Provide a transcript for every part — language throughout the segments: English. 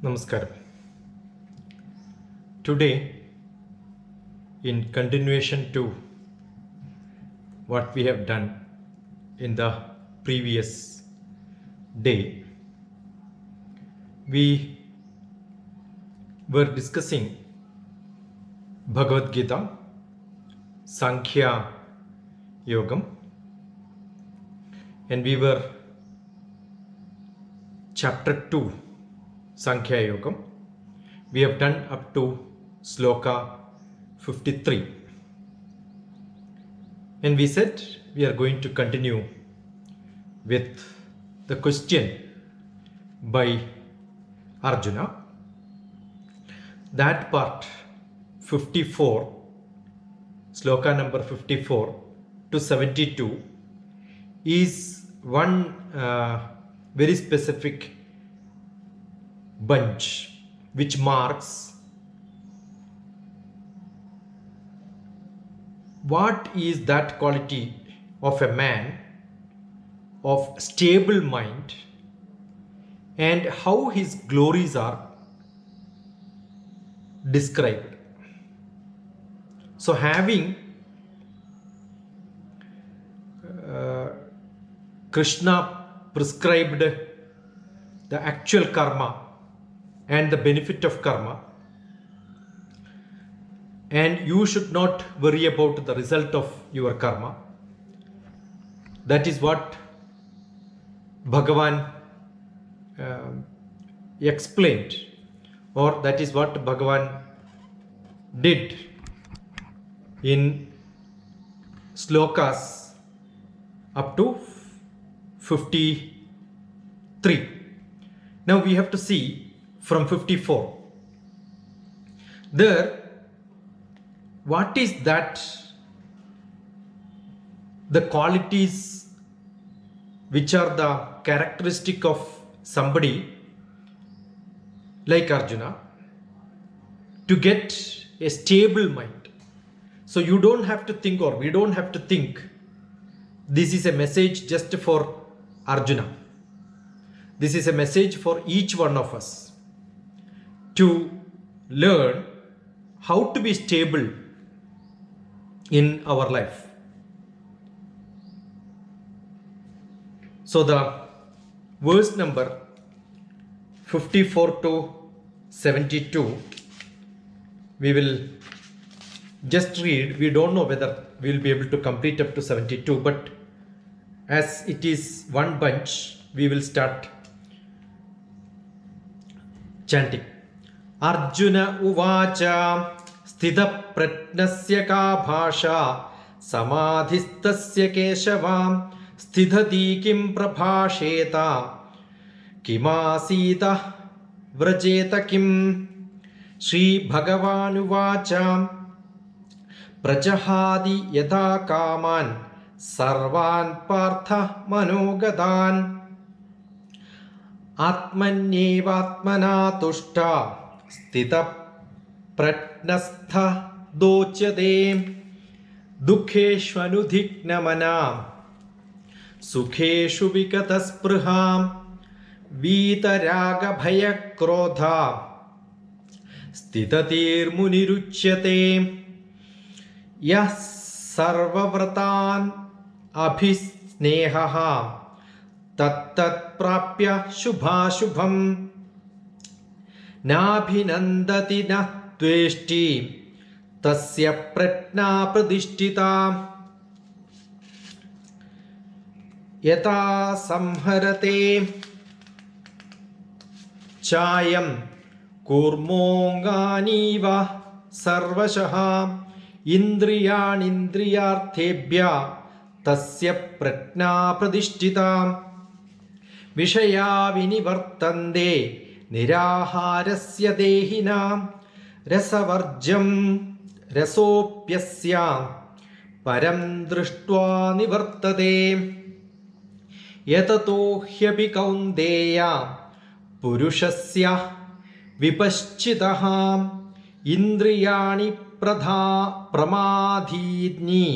Namaskaram. Today, in continuation to what we have done in the previous day, we were discussing Bhagavad Gita, Sankhya Yogam, and we were chapter 2, Sankhya Yogam. We have done up to Sloka 53. And we said we are going to continue with the question by Arjuna. That part 54, Sloka number 54 to 72 is one very specific bunch which marks what is that quality of a man of stable mind and how his glories are described. So having Krishna prescribed the actual karma and the benefit of karma, and you should not worry about the result of your karma. That is what Bhagavan explained, or that is what Bhagavan did in slokas up to 53. Now we have to see from 54. There, what is that the qualities which are the characteristic of somebody like Arjuna to get a stable mind. So you don't have to think, or we don't have to think this is a message just for Arjuna. This is a message for each one of us to learn how to be stable in our life. So the verse number 54 to 72, we will just read. We don't know whether we will be able to complete up to 72, but as it is one bunch, we will start chanting. Arjuna uvacha sthita prajnasya ka bhasha samadhistasya keshavam sthidhati kim prabhasheta kimasita vrajeta kim. Shri Bhagavan uvacha prajahadi yatha kaman sarvan partha manogadan atmanyevatmana tushta sthita prajnastha dochyate dukheshvanudhignamana sukheshu vikataspruham vitaraga bhaya krodha sthitatir muniruchyate yah sarvavratan abhisnehaha tattat prapya shubhashubham nabhinandati na tveshti tasya prajna pradishtita yata samharate chayam kurmonganiva sarvashaha indriyanindriyarthebhya tasya prajna pradishtita vishaya vinivartande niraharasya dehina rasavarjam rasopyasya param drishtva nivartate yatato hyapi kaundeya purushasya vipaschitaha indriyani pramadhini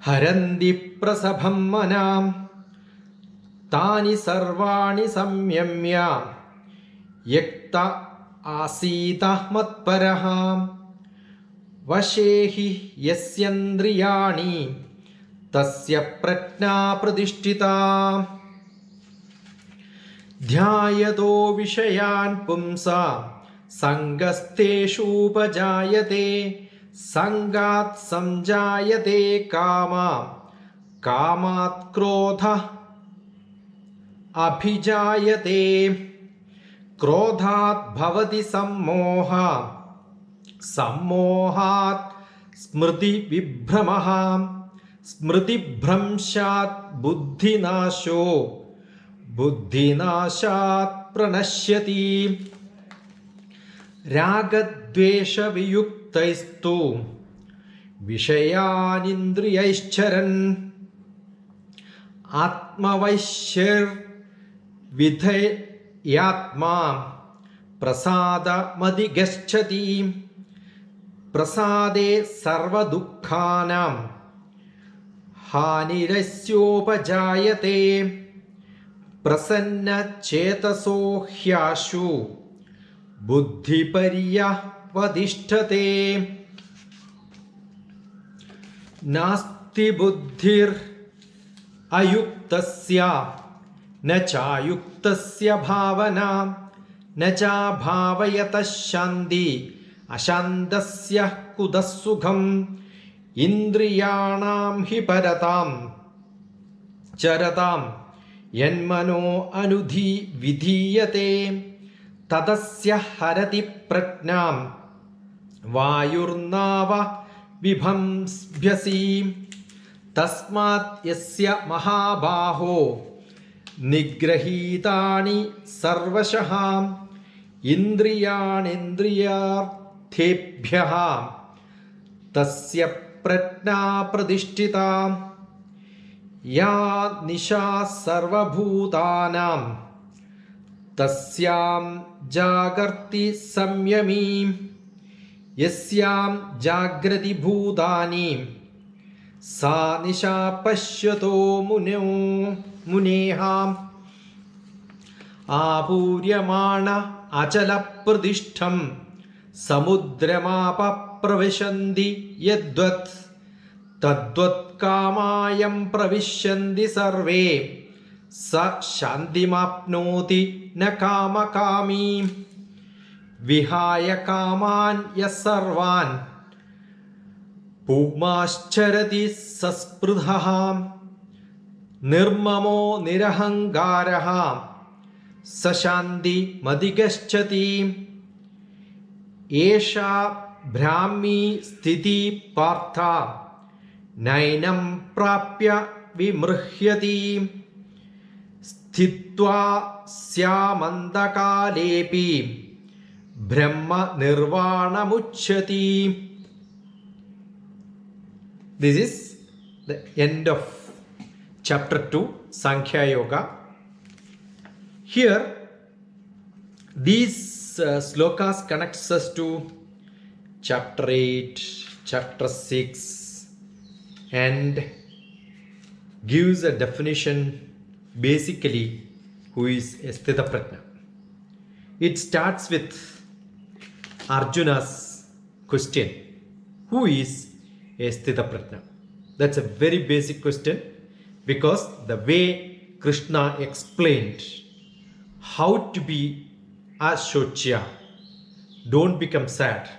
haranti prasabham manam tani sarvani samyamya യക്ത ആസീത മത്പരഃ വശേ ഹി യസ്യേന്ദ്രിയാണി തസ്യ പ്രജ്ഞാ പ്രതിഷ്ഠിതാ ധ്യായതോ വിഷയാൻ പുംസാം സംഗസ്തേഷൂപജായതേ സംഗാത് സംജായതേ കാമഃ കാമാത് ക്രോധഃ അഭിജായതേ ക്രോധാത് ഭവതി സമ്മോഹഃ സമ്മോഹാത് സ്മൃതിവിഭ്രമഃ സ്മൃതിഭ്രംശാത് ബുദ്ധിനാശോ ബുദ്ധിനാശാത് പ്രണശ്യതി രാഗദ്വേഷവിയുക്തൈസ്തു വിഷയാനിന്ദ്രിയൈശ്ചരൻ ആത്മവൈശ്യർവിധേയാത്മാ പ്രസാദമധിഗച്ഛതി പ്രസാദേ സർവദുഃഖാനാം ഹാനിരസ്യോപജായതേ പ്രസന്നചേതസോ ഹ്യാശു ബുദ്ധിപര്യവതിഷ്ഠതേ നാസ്തി ബുദ്ധിർ അയുക്തസ്യ ന ചായുക്തസ്യ ഭാവന ന ചാഭാവയതഃ ശാന്തി അശാന്തസ്യ കുതഃ സുഖം ഇന്ദ്രിയാണാം ഹി പരതാം ചരതാം യന്മനോ അനുധി വിധീയതേ തദസ്യ ഹരതി പ്രജ്ഞാം വായുർനാവ വിഭംസ്യസി തസ്മാത് യസ്യ മഹാബാഹോ നിഗ്രഹീതാനി സർവശഃ ഇന്ദ്രിയാണിന്ദ്രിയാർത്ഥേഭ്യഃ തസ്യ പ്രജ്ഞാ പ്രതിഷ്ഠിതാ യാ നിശാ സർവഭൂതാനാം തസ്യാം ജാഗർത്തി സംയമീ യസ്യാം ജാഗ്രതി ഭൂതാനി സാ നിശാ പശ്യതോ മുനേഃ ആപൂര്യമാണ അചലപ്രതിഷ്ഠം സമുദ്രമാപ പ്രവിശന്തി യദ്വത് തദ്വത് കാമായം പ്രവിശന്തി സർവേ സ ശാന്തിമാപ്നോതി ന കാമകാമീ വിഹായ കാമാൻ യഃ സർവാൻ പുമാശ്ചരതി സസ്പൃഹഃ നിർമ്മമോ നിരഹങ്കാരഃ സ ശാന്തിമധിഗച്ഛതി ഏഷാ ഭ്രാമീ സ്ഥിതി പാർത്ഥ നൈനം പ്രാപ്യ വിമൃഹ്യതി സ്ഥിത്വാ സ്യാമന്തകാലേപി ബ്രഹ്മ നിർവാണമുച്യതി. This is the end of chapter 2 Sankhya Yoga. Here these slokas connects us to chapter 8, chapter 6 and gives a definition basically who is a Sthita Prajna. It starts with Arjuna's question, who is a Sthita Prajna? That's a very basic question because the way Krishna explained how to be a Shochya, don't become sad,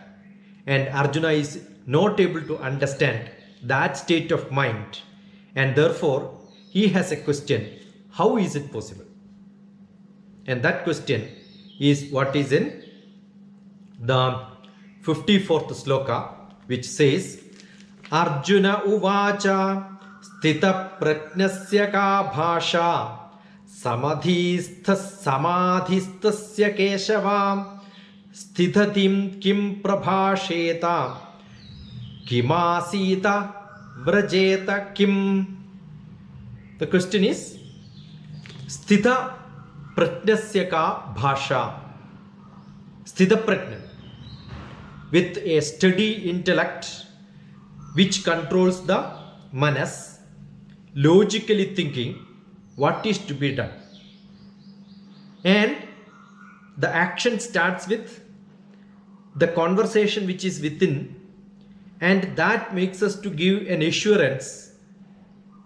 and Arjuna is not able to understand that state of mind, and therefore he has a question, how is it possible? And that question is what is in the 54th sloka, which says Arjuna uvacha sthita prajnasya ka bhasha samadhisthasya keshava sthitatim kim prabhasheta kimasita vrajeta kim. The question is sthita prajnasya ka bhasha. Sthita prajna with a steady intellect which controls the manas, logically thinking what is to be done, and the action starts with the conversation which is within, and that makes us to give an assurance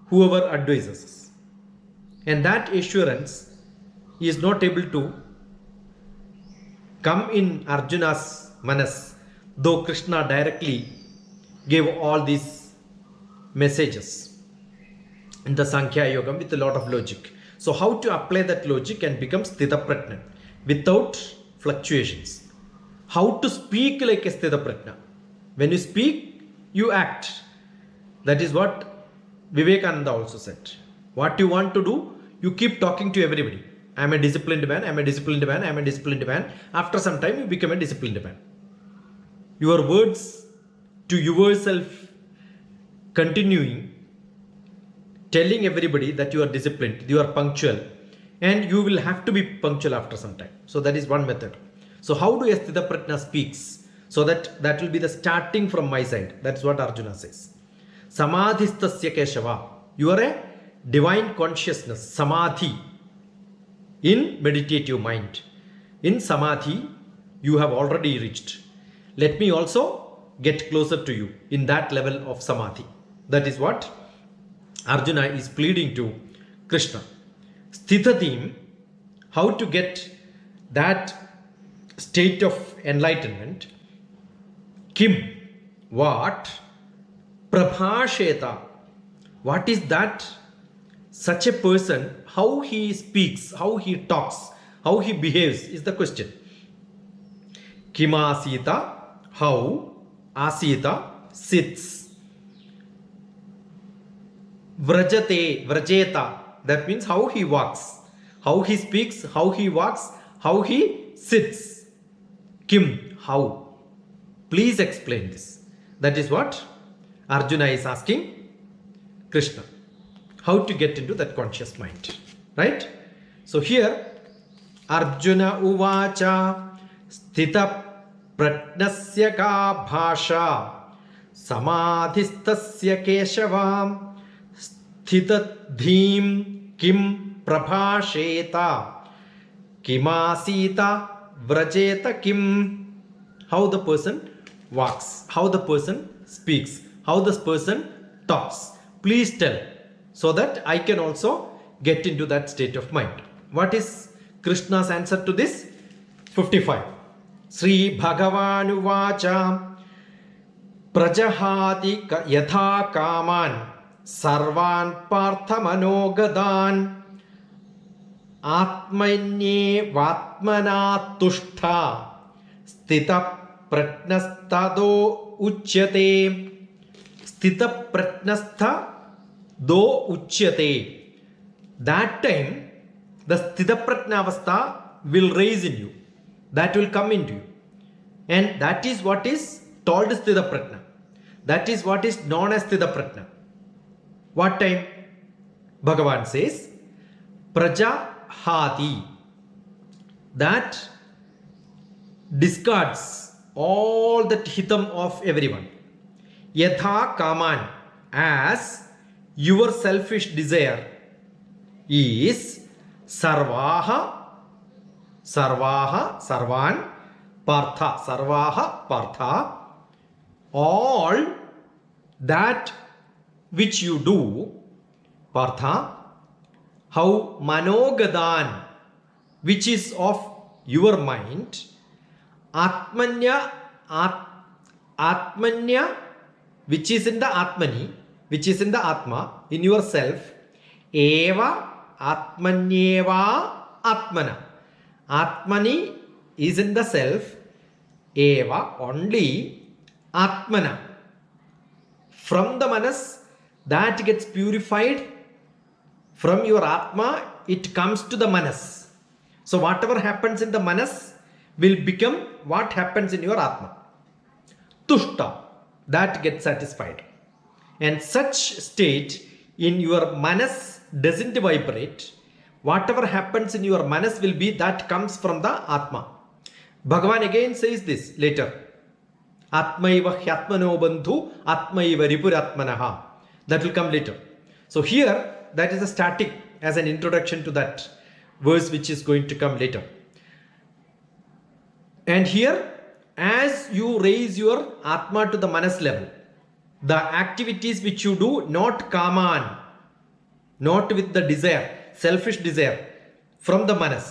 whoever advises us. And that assurance is not able to come in Arjuna's manas, though Krishna directly gave all these messages in the Sankhya Yogam with a lot of logic. So how to apply that logic and become Sthita Prajna without fluctuations? How to speak like a Sthita Prajna? When you speak, you act. That is what Vivekananda also said. What you want to do, you keep talking to everybody. I am a disciplined man, I am a disciplined man, I am a disciplined man. After some time, you become a disciplined man. Your words to yourself continuing, telling everybody that you are disciplined, you are punctual, and you will have to be punctual after some time. So that is one method. So how do Sthita Prajna speaks? So that will be the starting from my side. That's what Arjuna says. Samadhistasya Keshava. You are a divine consciousness, Samadhi, in meditative mind. In Samadhi, you have already reached. Let me also get closer to you in that level of Samadhi. That is what Arjuna is pleading to Krishna. Sthitatim, how to get that state of enlightenment. Kim, what? Prabhasheta, what is that? Such a person, how he speaks, how he talks, how he behaves is the question. Kimasita, how Asita sits. Vrajeta, that means how he walks, how he speaks, how he walks, how he sits. Kim, how? Please explain this. That is what Arjuna is asking Krishna. How to get into that conscious mind. Right? So here, Arjuna uvacha sthita prajnasya ka bhasha samadhistasya keshavam sthitadhim kim prabhasheta kimasita vrajeta kim. How the person walks, how the person speaks, how this person talks. Please tell, so that I can also get into that state of mind. What is Krishna's answer to this? 55. Sri Bhagavan Uvacha Prajahati Yatha Kaman Sarvan Partha Manogadan Atmanye Vatmana Tushta Sthita Prajnastado Uchyate. Sthita Prajnastha do Uchyate. That time, the Sthita Prajnavastha will rise in you. That will come into you. And that is what is told Sthita Prajna. That is what is known as Sthita Prajna. What time? Bhagavan says, Prajahati. That discards all that hitam of everyone. Yatha kaman, as your selfish desire is sarvan partha, all that which you do, partha, how manogadan, which is of your mind, atmanya, which is in the atmani, which is in the atma, in yourself, eva atmanyeva atmana. Atmani is in the self, eva only atmana. From the manas that gets purified, from your atma it comes to the manas. So whatever happens in the manas will become what happens in your atma. Tushta, that gets satisfied. And such state in your manas doesn't vibrate. Whatever happens in your manas will be that comes from the atma. Bhagavan again says this later. Atmaiva hyatmano bandhu atmaiva ripuratmanaha. That will come later. So here, that is a static as an introduction to that verse which is going to come later. And here, as you raise your Atma to the Manas level, the activities which you do, not kaman, not with the desire, selfish desire, from the Manas,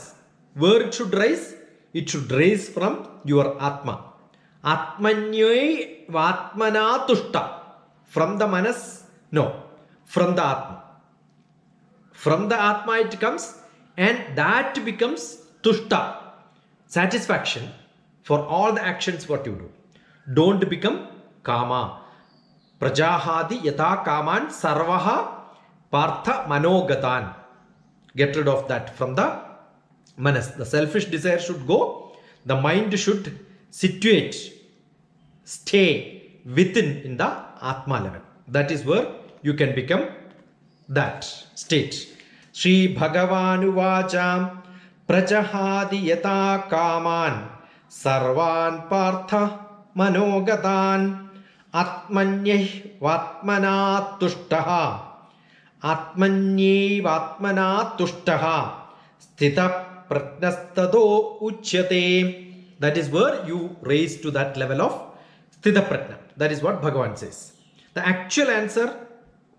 where it should rise? It should rise from your Atma. Atmanyai vatmana tushta. From the Manas? No. From the Atma. From the Atma it comes, and that becomes tushta, satisfaction for all the actions what you do. Don't become kama. Prajahadi yata kaman sarvaha partha manogatan. Get rid of that from the Manas. The selfish desire should go. The mind should situate, stay within in the Atma level. That is where you can become that state. Shri Bhagavanu Vacham Prajahadi yata kaman sarvan partha manogatan atmanyeh vatmana tushtaha atmanyeh vatmana tushtaha sthita prajnastado uchyate. That is where you raise to that level of sthita prajna. That is what Bhagavan says. The actual answer,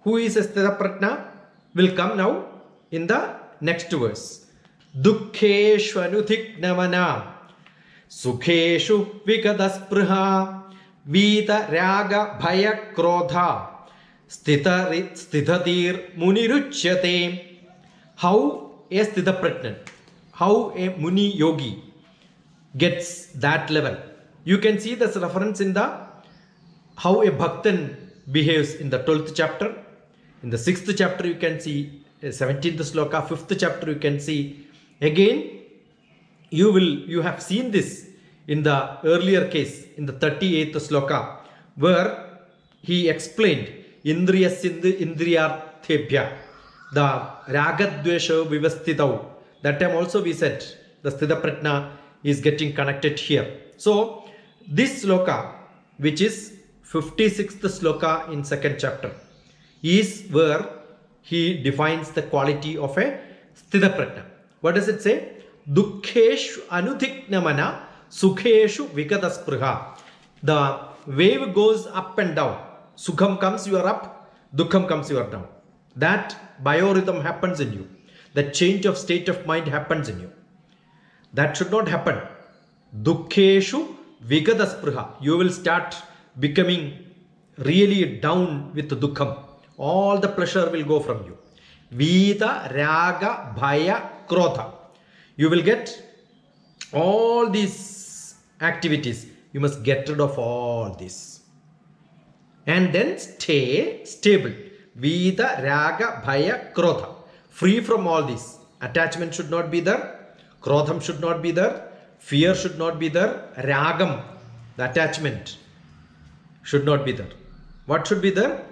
who is a sthita prajna, will come now in the next verse. Dukkeshu anudhignamana Sukheshu vikadaspruha Vita raga bhaya krodha Stithatir muniruchyate. How a sthita prajna, how a muni yogi gets that level. You can see this reference in the how a bhaktan behaves in the 12th chapter. In the 6th chapter you can see 17th sloka, 5th chapter you can see. Again, you have seen this in the earlier case in the 38th sloka, where he explained indriya sindhu indriyarthebhya, the ragadvesha vivastitau. That time also we said the sthita prajna is getting connected here. So this sloka, which is 56th sloka in 2nd chapter, is where he defines the quality of a sthita prajna. What does it say? Dukkeshu anudhignamana sukheshu vikadaspruha. The wave goes up and down. Sukham comes, you are up. Dukkham comes, you are down. That biorhythm happens in you. That change of state of mind happens in you. That should not happen. Dukkeshu vikadaspruha. You will start becoming really down with dukkham. All the pleasure will go from you. Vita raga bhaya krodha. You will get all these activities. You must get rid of all this. And then stay stable. Vita raga bhaya krodha. Free from all this. Attachment should not be there. Krodham should not be there. Fear should not be there. Ragam, the attachment, should not be there. What should be there?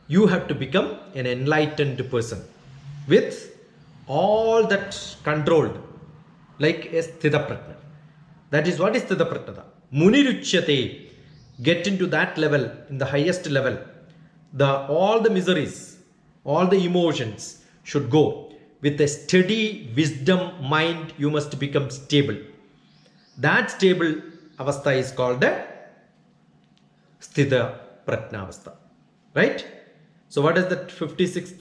You have to become an enlightened person with all that controlled, like a sthita prajna. That is what is sthita prajna. Muniruchyate. Get into that level, in the highest level. All the miseries, all the emotions should go. With a steady wisdom mind, you must become stable. That stable avastha is called a sthita prajna avastha. Right? So what does that 56th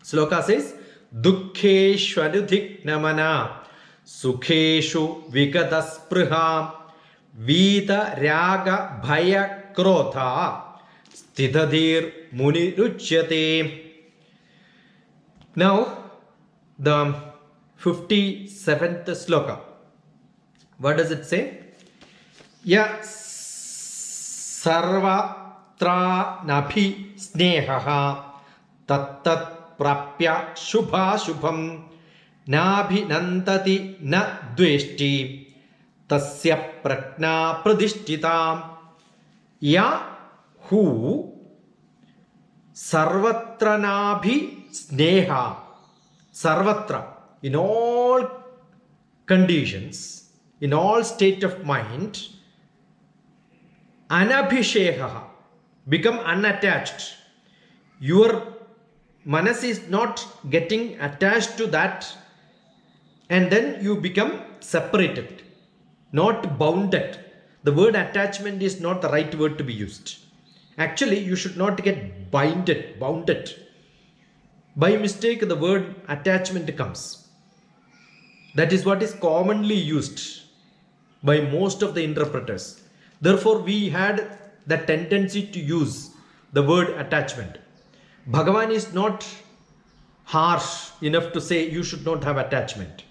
sloka says? Dukkeshu anudhignamana Sukheshu vikadaspruha Vita raga bhaya krodha Stithadir muniruchyate. Now the 57th sloka. What does it say? Ya sarvatra nabhi snehaha tattat prapya shubha shubham nabhi nantati na dveshti tasya prajna pradishtita. Ya who sarvatra nabhi sneha, sarvatra, in all conditions, in all state of mind, anabhisheha, become unattached. Your manas is not getting attached to that, and then you become separated. not bounded. The word attachment is not the right word to be used. Actually, you should not get bounded. By mistake, the word attachment comes. That is what is commonly used by most of the interpreters. Therefore, we had the tendency to use the word attachment. Bhagavan is not harsh enough to say you should not have attachment.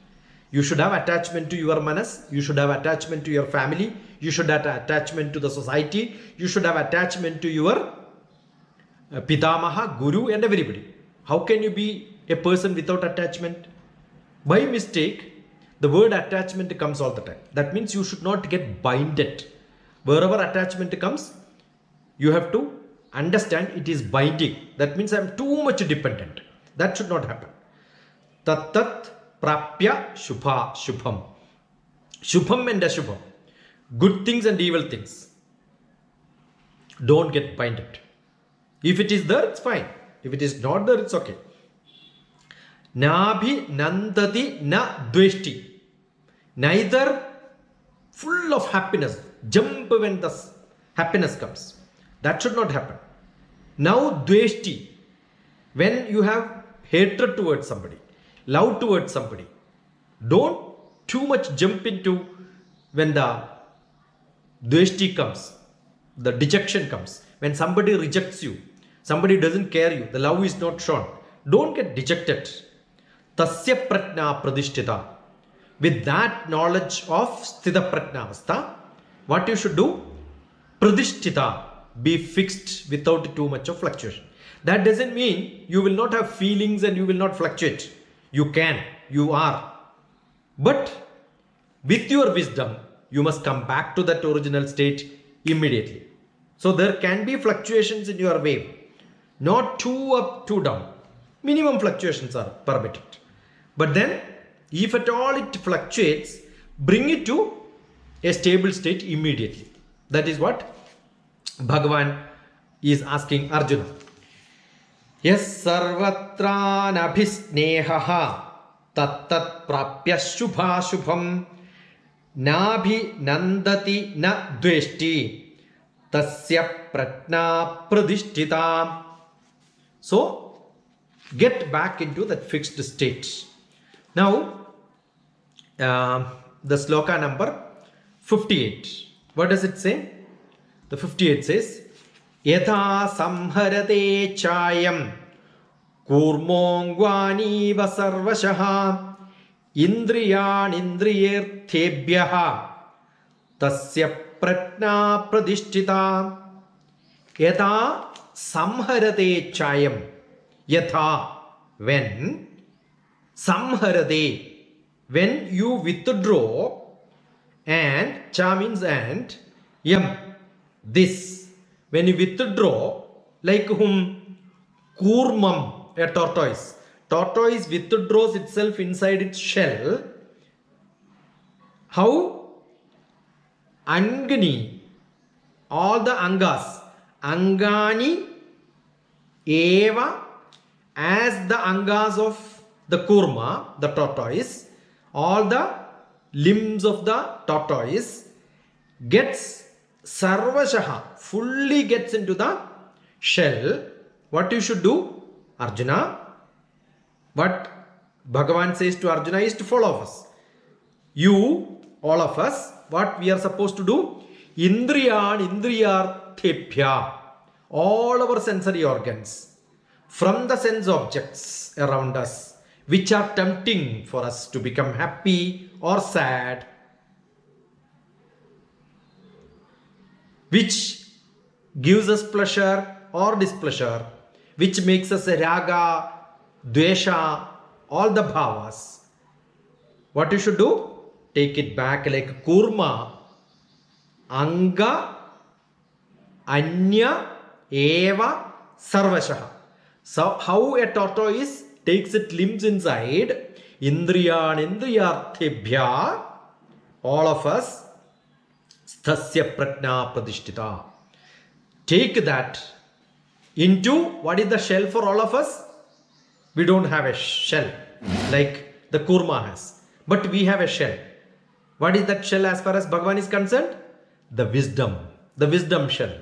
You should have attachment to your manas, you should have attachment to your family, you should have attachment to the society, you should have attachment to your pitamaha, guru and everybody. How can you be a person without attachment? By mistake, the word attachment comes all the time. That means you should not get binded. Wherever attachment comes, you have to understand it is binding. That means I am too much dependent. That should not happen. Tat prapya shubha shubham. Shubham and ashubham. Good things and evil things. Don't get binded. If it is there, it's fine. If it is not there, it's okay. Nabhi nandati na dveshti. Neither full of happiness. Jump when the happiness comes. That should not happen. Now dveshti. When you have hatred towards somebody, love towards somebody, don't too much jump into when the dveshti comes, the dejection comes. When somebody rejects you, somebody doesn't care you, the love is not shown. Don't get dejected. Tasya prajna pradishtita. With that knowledge of sthita prajnavastha, what you should do? Pradishtita. Be fixed without too much of fluctuation. That doesn't mean you will not have feelings and you will not fluctuate. You can, you are. But with your wisdom, you must come back to that original state immediately. So there can be fluctuations in your wave. Not too up, too down. Minimum fluctuations are permitted. But then, if at all it fluctuates, bring it to a stable state immediately. That is what Bhagavan is asking Arjuna. Yes, sarvatra nabhisnehaha tattat prapya shubha shubham nabhi nandati na dveshti tasya prajna pradishtita. So, get back into that fixed state. Now, the sloka number 58. What does it say? The 58 says, Yatha samharate chayam kurmongvani vasarvashaha indriyan indriyerthebhyaha tasya prajna pradishtita. Yatha samharate chayam. Yatha, when. Samharate, when you withdraw, and cha means and, yam, this. When you withdraw, like whom? Kurmam, a tortoise. Tortoise withdraws itself inside its shell. How? Angani, all the angas. Angani eva, as the angas of the kurma, the tortoise, all the limbs of the tortoise gets sarvashaha, fully gets into the shell. What you should do, Arjuna? What Bhagavan says to Arjuna is to follow us. You, all of us, what we are supposed to do? Indriyan indriyarthebhya. All our sensory organs, from the sense objects around us, which are tempting for us to become happy or sad, which gives us pleasure or displeasure, which makes us a raga, dvesha, all the bhavas. What you should do? Take it back like kurma, anga, anya, eva, sarvashaha. So how a tortoise takes its limbs inside, indriyan indriyarthebhya, all of us, sthasya prajna pradishtita. Take that into, what is the shell for all of us? We don't have a shell like the kurma has, but we have a shell. What is that shell as far as Bhagavan is concerned? The wisdom shell.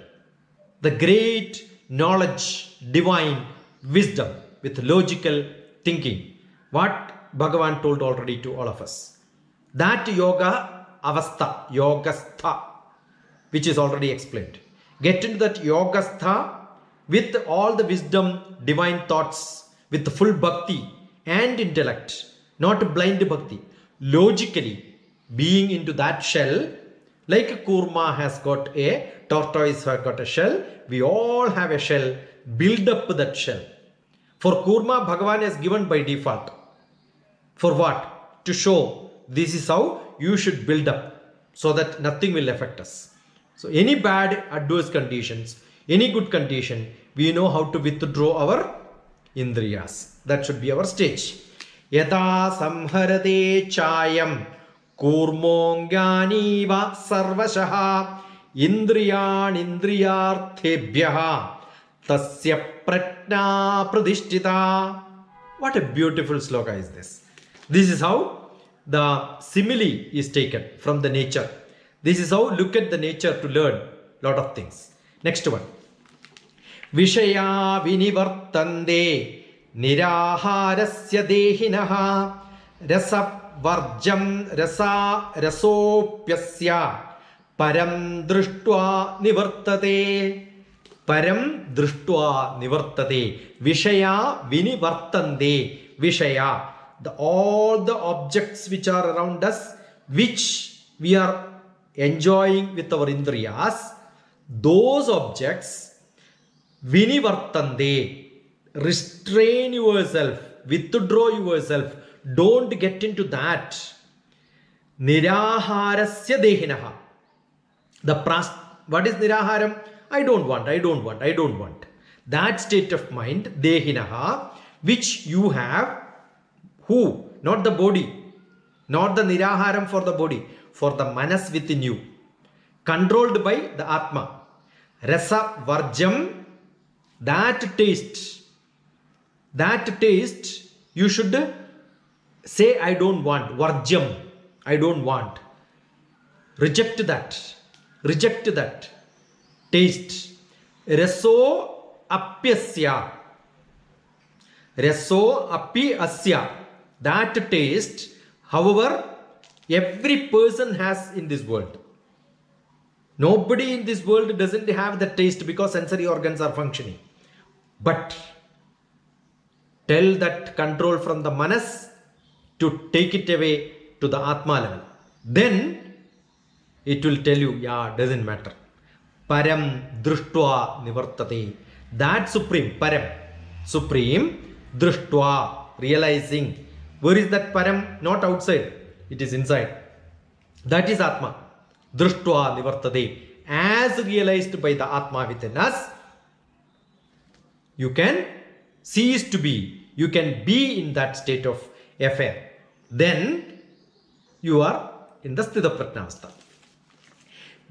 The great knowledge, divine wisdom with logical thinking. What Bhagavan told already to all of us. That yoga avastha, yogastha, which is already explained. Get into that yogastha with all the wisdom, divine thoughts, with the full bhakti and intellect, not blind bhakti. Logically, being into that shell, like a kurma has got a tortoise has got a shell, we all have a shell. Build up that shell. For kurma, Bhagavan has given by default. For what? To show this is how you should build up so that nothing will affect us. So any bad adverse conditions, any good condition, we know how to withdraw our indriyas. That should be our stage. Yata samharade chayam kurmonganiva sarvashaha indriyan indriyarthebhyaha tasya prajna pradishtita. What a beautiful sloka is this. This is how the simile is taken from the nature. This is how look at the nature to learn lot of things. Next one. Vishaya vinivartande niraharasya dehinaha rasavarjam rasopyasya param drishtva nivartate. Param drishtva nivartate. Vishaya vinivartande. Vishaya. All the objects which are around us, which we are enjoying with our indriyas, those objects, vinivartande, restrain yourself, withdraw yourself, don't get into that. Niraharasya dehinaha. What is niraharam? I don't want. That state of mind, dehinaha, which you have. Who? Not the body. Not the niraharam for the body. For the manas within you. Controlled by the Atma. Rasa varjam. That taste, you should say, I don't want. Varjam. I don't want. Reject that. Taste. Raso apyasya. Raso api asya. That taste, however, every person has in this world. Nobody in this world doesn't have the taste because sensory organs are functioning. But tell that control from the manas to take it away to the Atma level. Then it will tell you, yeah, doesn't matter. Param drishtva nivartate. That supreme, param, supreme, drishtva, realizing. Where is that param? Not outside. It is inside. That is Atma. Drishtva nivartate. As realized by the Atma within us, you can cease to be. You can be in that state of affair. Then you are in the Sthita Prajnavastha.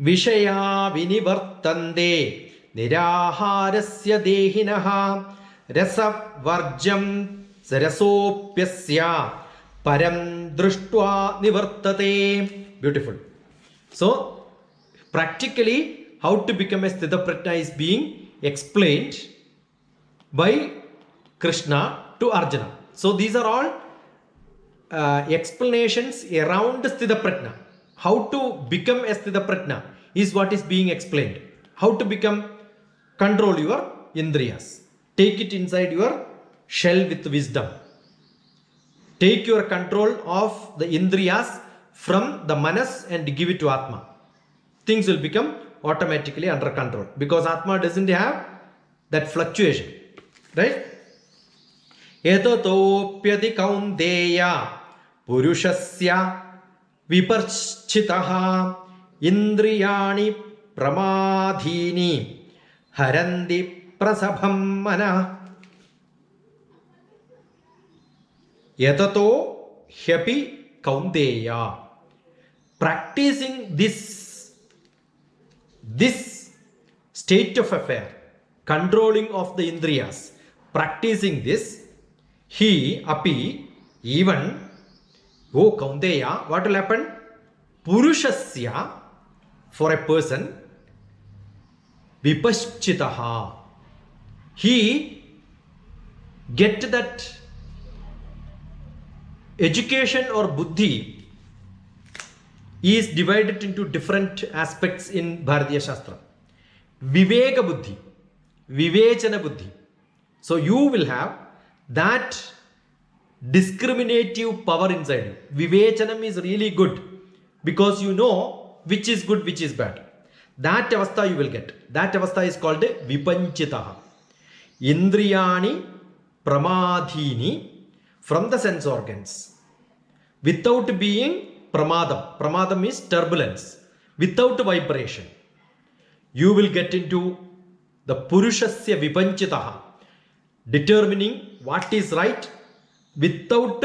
Vishaya vinivartande niraharasya dehinaha rasa varjam sarasopyasya param drishtva nivartate. Beautiful. So, practically, how to become a Sthita Prajna is being explained by Krishna to Arjuna. So, these are all explanations around Sthita Prajna. How to become a Sthita Prajna is what is being explained. How to control your indriyas. Take it inside your shell with wisdom. Take your control of the indriyas from the manas and give it to Atma. Things will become automatically under control because Atma doesn't have that fluctuation. Right? Etatopyati kaunteya purushasya viparchitaha indriyani pramadhini harandi prasabham mana. Yatato hyapi kaunteya. Practicing this state of affair, controlling of the indriyas, practicing this, he, api, even, oh Kaunteya, what will happen? Purushasya, for a person, Vipaschitaha. He get that education or buddhi is divided into different aspects in Bharatiya Shastra. Viveka buddhi, Vivechana buddhi. So you will have that discriminative power inside you. Vivechanam is really good because you know which is good, which is bad. That avastha you will get. That avastha is called Vipanchitaha. Indriyani pramadhini, from the sense organs, without being pramadam. Pramadam is turbulence. Without vibration, you will get into the Purushasya Vipanchitaha, determining what is right without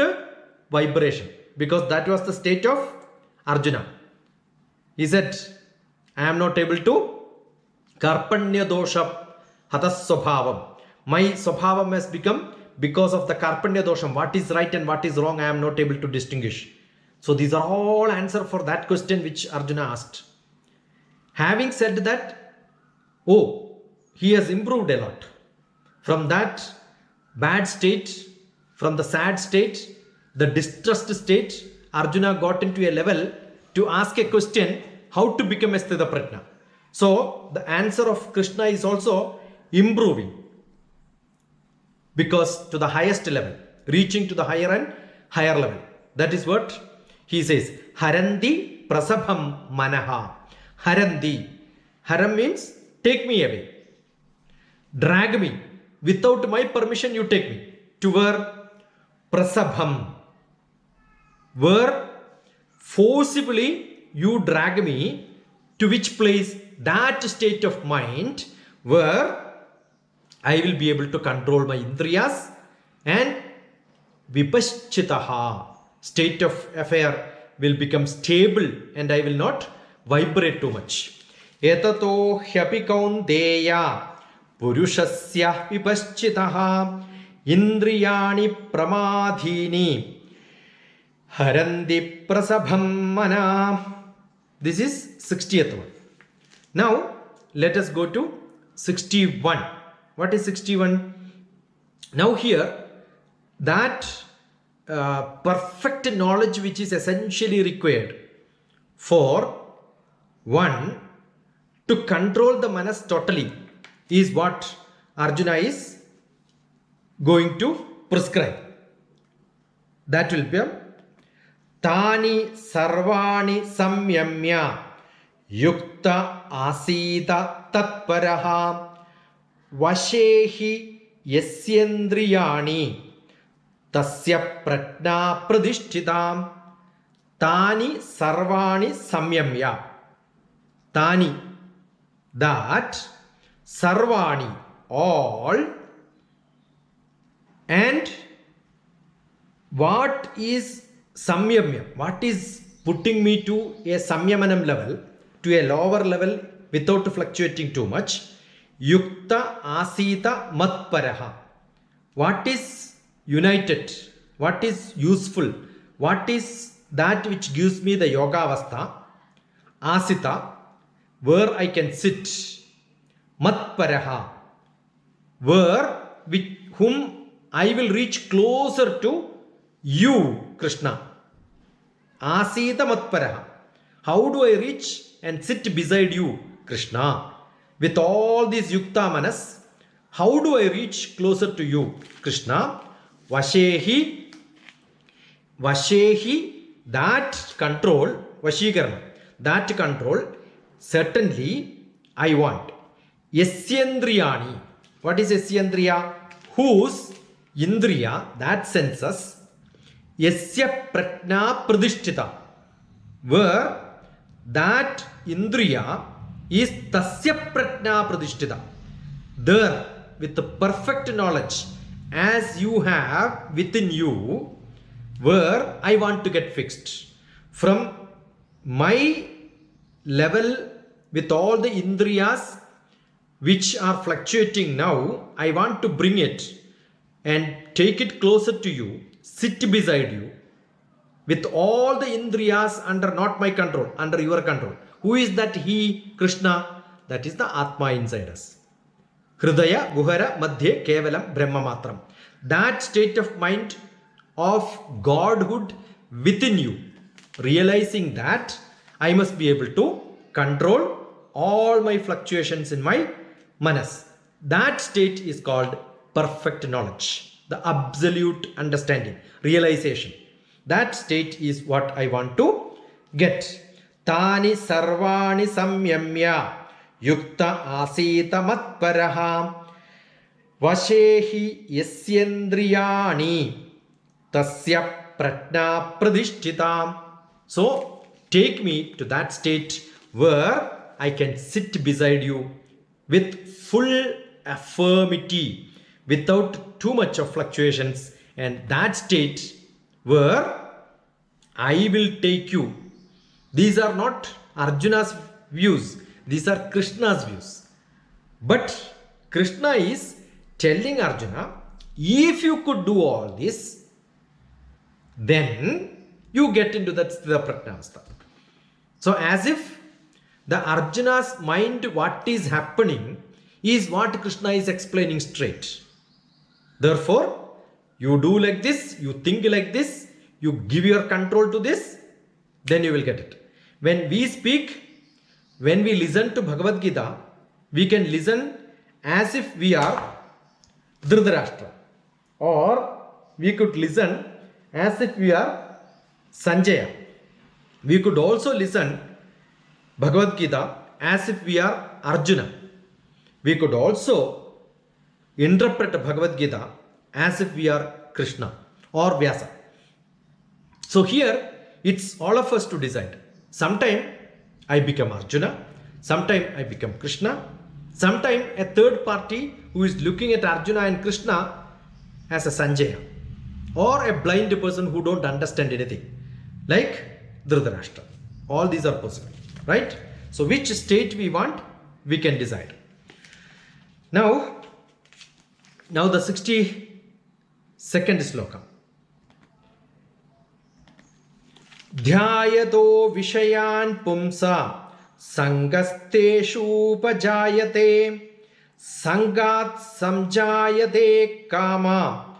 vibration, because that was the state of Arjuna. He said, I am not able to karpanya dosha hataswabhavam. My swabhavam has become because of the karpanya dosham. What is right and what is wrong, I am not able to distinguish. So these are all answer for that question which Arjuna asked. Having said that, oh, he has improved a lot. From that bad state, from the sad state, the distressed state, Arjuna got into a level to ask a question, how to become a Sthita Prajna. So the answer of Krishna is also improving, because to the highest level, reaching to the higher and higher level. That is what he says. Harandi prasabham manaha. Harandi. Haram means take me away. Drag me. Without my permission, you take me. To where? Prasabham. Where forcibly you drag me. To which place? That state of mind where I will be able to control my indriyas and Vipaschitaha, state of affair will become stable and I will not vibrate too much. Etato hyapi kaunteya purushasya vipaschitaha indriyani pramadhini harandi prasabham mana. This is 60th one. Now let us go to 61. What is 61? Now here, that perfect knowledge which is essentially required for one to control the manas totally is what Arjuna is going to prescribe. That will be Tani sarvani samyamya yukta asita tatparaha Vashehi yasyendriyani tasya prajna pradishtitam tani sarvani samyamya. Tani, that, sarvani, all, and what is samyamya? What is putting me to a samyamanam level, to a lower level without fluctuating too much? Yukta asita matparaha. What is united? What is useful? What is that which gives me the yoga avastha? Asita, where I can sit. Matparaha, where with whom I will reach closer to you, Krishna. Asita matparaha. How do I reach and sit beside you, Krishna? With all these yukta manas, how do I reach closer to you, Krishna? Vashehi, that control, Vashikarma, that control, certainly I want. Yasyendriyani, what is Yasyendriya? Whose Indriya, that senses, Yasya Prajna Pradishtita, where that Indriya is tasya prajna pradishtita. There, with the perfect knowledge as you have within you, where I want to get fixed. From my level with all the indriyas which are fluctuating now, I want to bring it and take it closer to you, sit beside you, with all the indriyas under not my control, under your control. Who is that he, Krishna? That is the Atma inside us. Hridaya, Guhara, Madhye, Kevalam, Brahma Matram. That state of mind of Godhood within you, realizing that I must be able to control all my fluctuations in my manas. That state is called perfect knowledge, the absolute understanding, realization. That state is what I want to get. Tani sarvani samyamya yukta asita matparaha vashehi yasyendriyani tasya prajna pradishthita. So take me to that state where I can sit beside you with full affirmity, without too much of fluctuations, and that state where I will take you. These are not Arjuna's views, these are Krishna's views. But Krishna is telling Arjuna, if you could do all this, then you get into that Sthita Prajnavastha. So as if the Arjuna's mind, what is happening is what Krishna is explaining straight. Therefore, you do like this, you think like this, you give your control to this, then you will get it. When we speak, when we listen to Bhagavad Gita, we can listen as if we are Dhritarashtra, or we could listen as if we are Sanjaya. We could also listen Bhagavad Gita as if we are Arjuna. We could also interpret Bhagavad Gita as if we are Krishna or Vyasa. So here it's all of us to decide. Sometime I become Arjuna, sometime I become Krishna, sometime a third party who is looking at Arjuna and Krishna as a Sanjaya, or a blind person who don't understand anything, like Dhritarashtra. All these are possible, right? So which state we want, we can decide. Now the 62nd sloka. Dhyayato vishayan pumsa sangasteshu upajayate sangat samjayate kama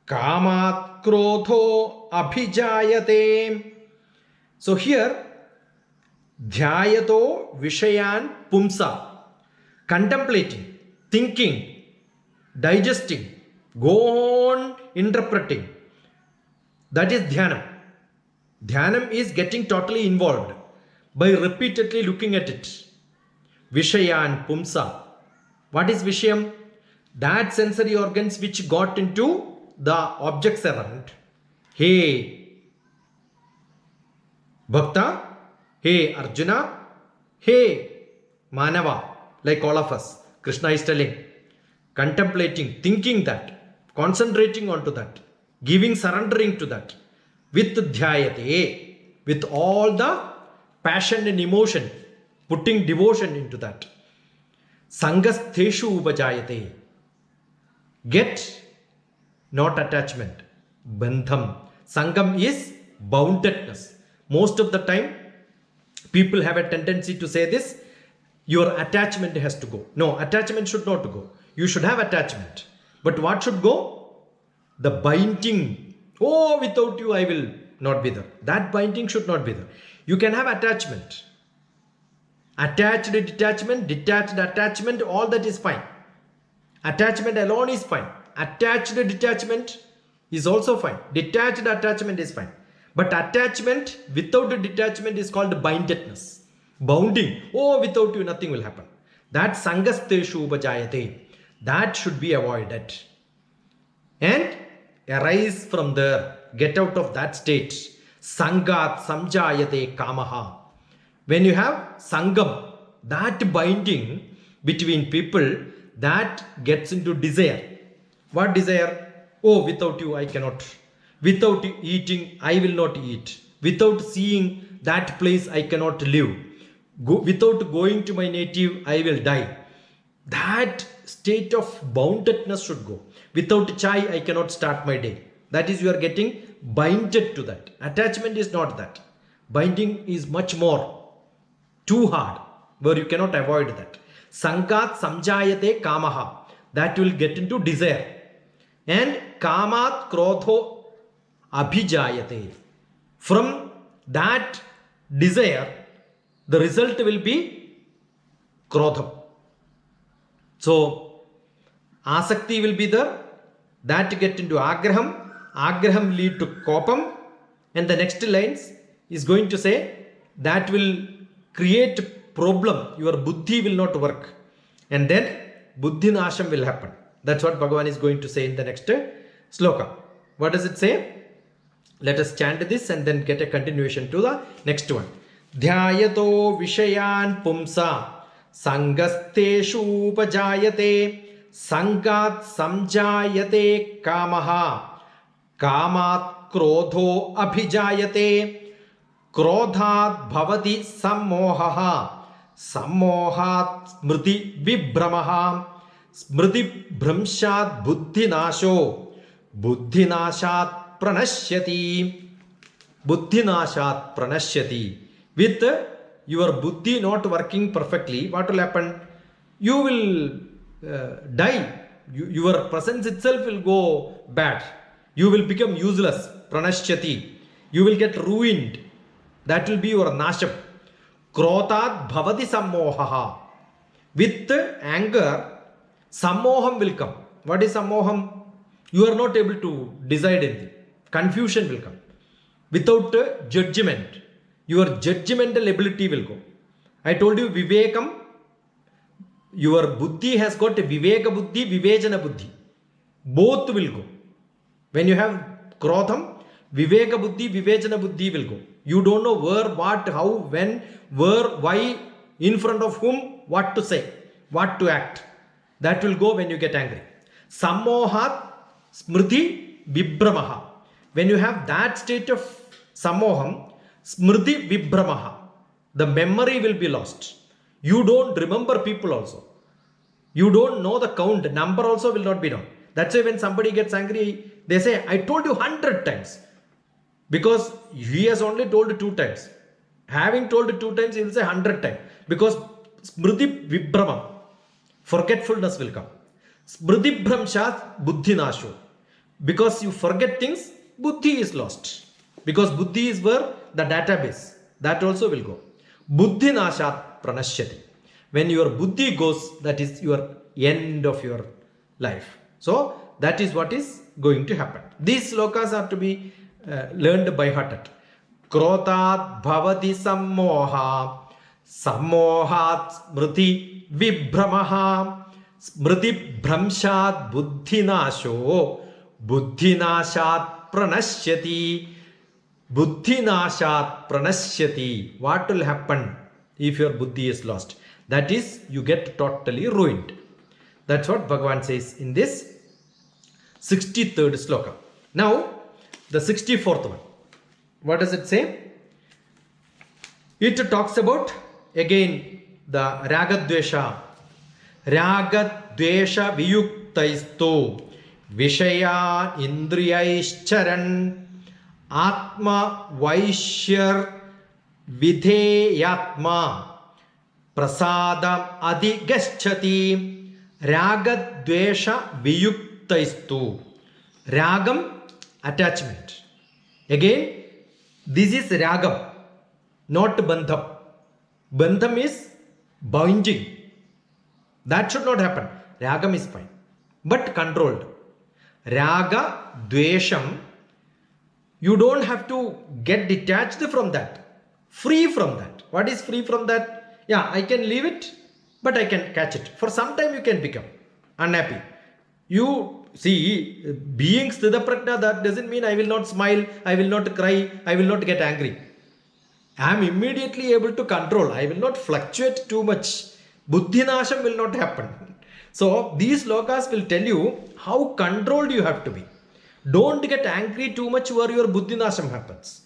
kamat krodho abhijayate. So here dhyayato vishayan pumsa, contemplating, thinking, digesting, go on interpreting. That is dhyanam. Dhyanam is getting totally involved by repeatedly looking at it. Vishayan pumsa. What is Vishayam? That sensory organs which got into the objects around. Hey Bhakta, hey Arjuna, hey Manava, like all of us. Krishna is telling, contemplating, thinking that, concentrating onto that, giving, surrendering to that, with dhyayate, with all the passion and emotion, putting devotion into that. Sangastheshu upajayate. Get, not attachment. Bandham. Sangam is boundedness. Most of the time, people have a tendency to say this, your attachment has to go. No, attachment should not go. You should have attachment. But what should go? The binding. Oh, without you, I will not be there. That binding should not be there. You can have attachment. Attached detachment, detached attachment, all that is fine. Attachment alone is fine. Attached detachment is also fine. Detached attachment is fine. But attachment without a detachment is called bindedness. Bounding. Oh, without you, nothing will happen. That sangasteshu upajayate. That should be avoided. And arise from there. Get out of that state. Sangat samjayate kamaha. When you have sangam, that binding between people, that gets into desire. What desire? Oh, without you I cannot. Without eating I will not eat. Without seeing that place I cannot live. Without going to my native I will die. That state of boundedness should go. Without chai I cannot start my day. That is, you are getting binded to that. Attachment is not that. Binding is much more, too hard, where you cannot avoid that. Sangat samjayate kamaha, that will get into desire. And kamat krodho abhijayate. From that desire, the result will be krodham. So, asakti will be there, that get into agraham, agraham lead to kopam, and the next lines is going to say that will create problem, your buddhi will not work, and then buddhi nasham will happen. That's what Bhagavan is going to say in the next sloka. What does it say? Let us chant this and then get a continuation to the next one. Dhyayato vishayan pumsa sangasteshu upajayate sangat samjayate kamaha kamat krodho abhijayate krodhat bhavati sammohaha sammohat smriti vibhramaha smriti bhramshat buddhinasho buddhinashat pranashyati buddhinashat pranashyati. With your buddhi not working perfectly, what will happen? You will die. Your presence itself will go bad. You will become useless. Pranashyati. You will get ruined. That will be your nasham. Krotat bhavati sammohaha. With anger, sammoham will come. What is sammoham? You are not able to decide anything. Confusion will come. Without judgment, your judgmental ability will go. I told you vivekam, your buddhi has got a viveka buddhi, vivejana buddhi. Both will go. When you have krodham, viveka buddhi, vivejana buddhi will go. You don't know where, what, how, when, where, why, in front of whom, what to say, what to act. That will go when you get angry. Sammohat smriti vibhramaha. When you have that state of sammoham, smriti vibhramaha, the memory will be lost. You don't remember people also. You don't know the count. Number also will not be known. That's why when somebody gets angry, they say, I told you 100 times. Because he has only told 2 times. Having told 2 times, he will say 100 times. Because smriti vibhrama, forgetfulness will come. Smriti bhramshat buddhi nasho. Because you forget things, buddhi is lost. Because buddhi is where the database, that also will go. Buddhi nashat pranashyati. When your buddhi goes, that is your end of your life. So that is what is going to happen. These slokas are to be learned by heart. Krotat bhavati sammoha sammohat smriti vibhramaha smriti bhramshat buddhinasho buddhinashat pranashyati buddhinashat pranashyati. What will happen if your buddhi is lost? That is, you get totally ruined. That's what Bhagavan says in this 63rd sloka. Now, the 64th one. What does it say? It talks about again the ragadvesha. Ragadvesha viyuktaistu vishaya indriyaischaran atma vaishyar vidheyatma prasadam adhigaschati ragadvesha viyuktaistu. Ragam, attachment. Again, this is ragam, not bandham. Bandham is binding. That should not happen. Ragam is fine, but controlled. Raga, dvesham, you don't have to get detached from that. Free from that. What is free from that? Yeah, I can leave it, but I can catch it. For some time you can become unhappy. You see, being Sthitaprajna, that doesn't mean I will not smile, I will not cry, I will not get angry. I am immediately able to control. I will not fluctuate too much. Buddhinasham will not happen. So these slokas will tell you how controlled you have to be. Don't get angry too much where your buddhinasham happens.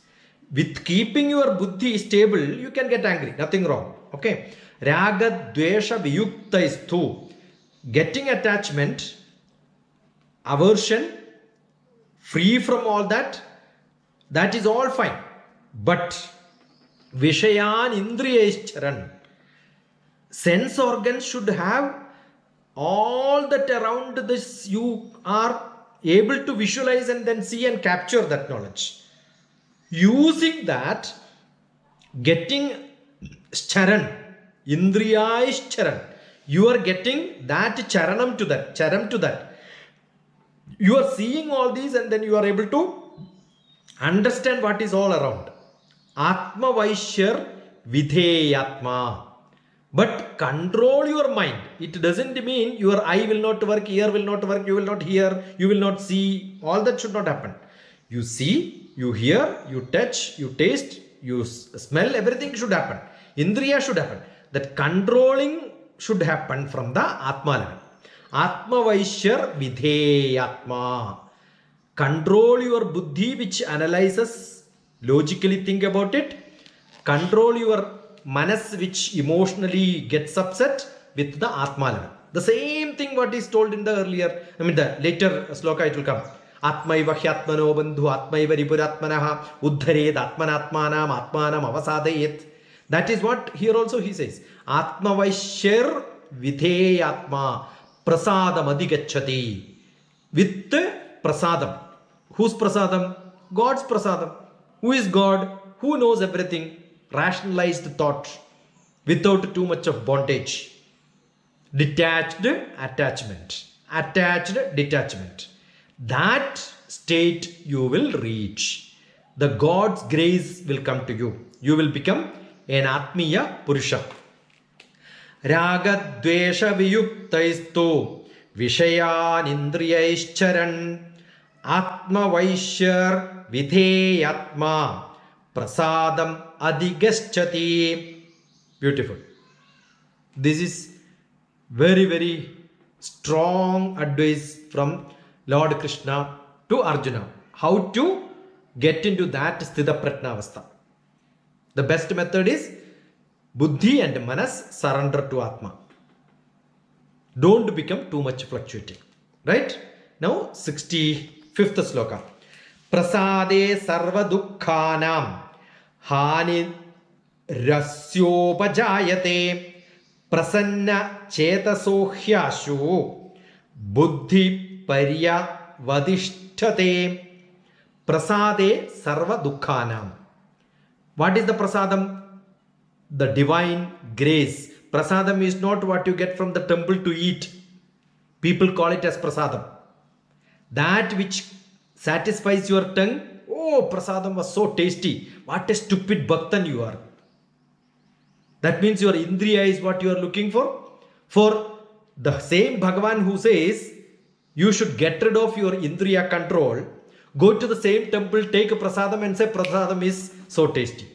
With keeping your buddhi stable, you can get angry. Nothing wrong. Okay. Raga dvesha viyuktaistu. Getting attachment, aversion, free from all that, That is all fine. But Vishayan Indriyaischaran, sense organs should have all that around this you are able to visualize and then see and capture that knowledge. Using that, getting charan, indriyais charan, you are getting that charanam to that, charam to that. You are seeing all these and then you are able to understand what is all around. Atma Vaishyar Vidheyatma. But control your mind. It doesn't mean your eye will not work, ear will not work, you will not hear, you will not see. All that should not happen. You see, you hear, you touch, you taste, you smell, everything should happen. Indriya should happen. That controlling should happen from the Atma level. Atma Vaishyar Vidheyatma. Control your buddhi which analyzes, logically think about it. Control your manas which emotionally gets upset with the Atma level. The same thing what is told in the earlier, the later sloka it will come. Atmaiva hyatmano bandhu atmaiva ripuratmanaha uddhared atmanatmanam atmanam avasadayet. That is what here also he says. Atma Vaishyar Vidheyatma prasadam adhigachati. With prasadam. Whose prasadam? God's prasadam. Who is God? Who knows everything? Rationalized thought without too much of bondage. Detached attachment. Attached detachment. That state you will reach. The God's grace will come to you. You will become an Atmiya Purusha. Raga Dvesha Viyuktaistu Vishayan Indriyaischaran Atma Vaishyar Vidheyatma Prasadam Adhigaschati. Beautiful. This is very, very strong advice from Lord Krishna to Arjuna. How to get into that Sthita Pratnavastha. The best method is Buddhi and Manas surrender to Atma. Don't become too much fluctuating. Right? Now 65th sloka. Prasade sarva dukkhanam hani rasyopajayate prasanna chetasohyashu buddhi parya vadishthate. Prasade sarva dukkhanam. What is the prasadam? The divine grace. Prasadam is not what you get from the temple to eat. People call it as prasadam. That which satisfies your tongue. Oh, prasadam was so tasty. What a stupid bhaktan you are. That means your indriya is what you are looking for. For the same Bhagavan who says you should get rid of your indriya control, go to the same temple, take a prasadam and say prasadam is so tasty.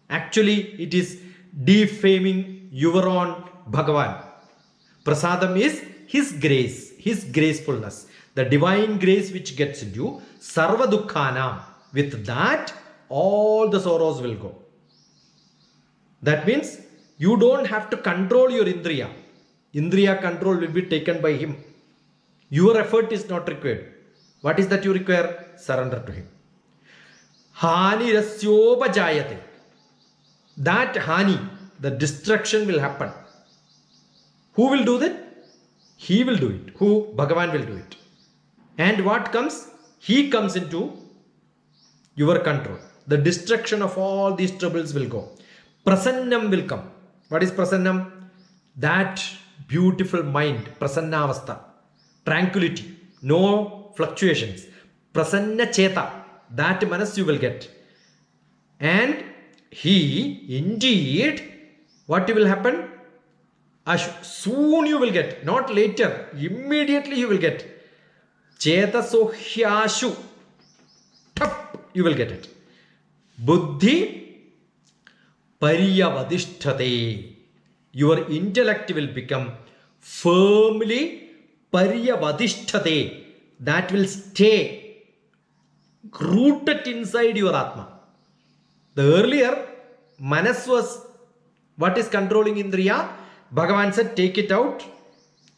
Actually, it is defaming your own Bhagavan. Prasadam is his grace, his gracefulness. The divine grace which gets into you, sarva dukkhana. With that, all the sorrows will go. That means you don't have to control your indriya. Indriya control will be taken by him. Your effort is not required. What is that you require? Surrender to him. Hani rasyopajayate. That hani, the destruction will happen. Who will do that? He will do it. Who? Bhagavan will do it. And what comes? He comes into your control. The destruction of all these troubles will go. Prasannam will come. What is prasannam? That beautiful mind, prasannavastha, tranquility, no fluctuations. Prasanna cheta, that manas you will get. And he, indeed, what will happen? Soon you will get, not later, immediately you will get. Chetasohyashu, tap, you will get it. Buddhi paryavadishthate. Your intellect will become firmly paryavadishthate. That will stay rooted inside your Atma. The earlier, Manas was what is controlling Indriya. Bhagavan said, take it out,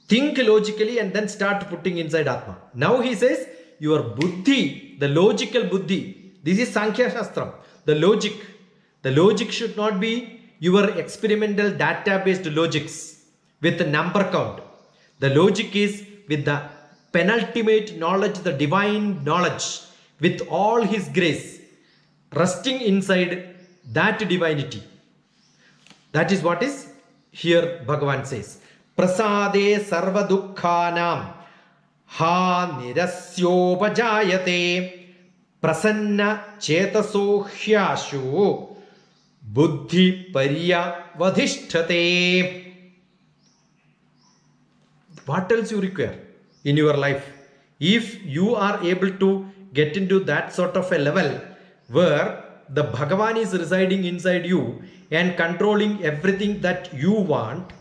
think logically, and then start putting inside Atma. Now he says, your Buddhi, the logical Buddhi, This is Sankhya Shastram, the logic. The logic should not be your experimental data-based logics with the number count. The logic is with the penultimate knowledge, the divine knowledge, with all his grace, resting inside that divinity. That is what is here Bhagavan says. Prasade sarva dukkhanam ha nirasyopajayate prasanna chetaso hyashu buddhi paryavadhishthate. What else you require in your life? If you are able to get into that sort of a level where the Bhagavan is residing inside you and controlling everything that you want,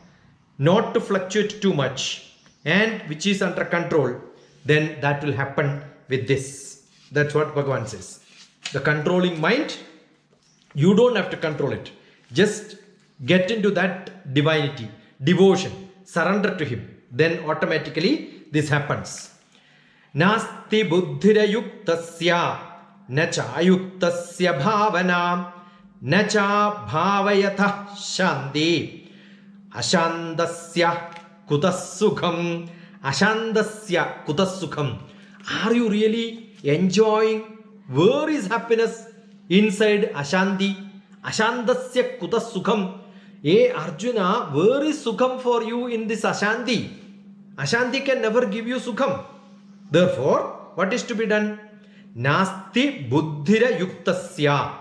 not to fluctuate too much, and which is under control, then that will happen with this. That's what Bhagavan says. The controlling mind, you don't have to control it. Just get into that divinity, devotion, surrender to him. Then automatically this happens. Nasti buddhira yuktasya nacha yuktasya bhavana nacha bhavayatha shanti ashandasya kutassukham. Ashandasya kutassukham. Are you really enjoying? Where is happiness? Inside Ashanti. Ashandasya kutassukham. Hey Arjuna, where is sukham for you in this Ashanti? Ashanti can never give you sukham. Therefore, what is to be done? Nasti buddhira yuktasya.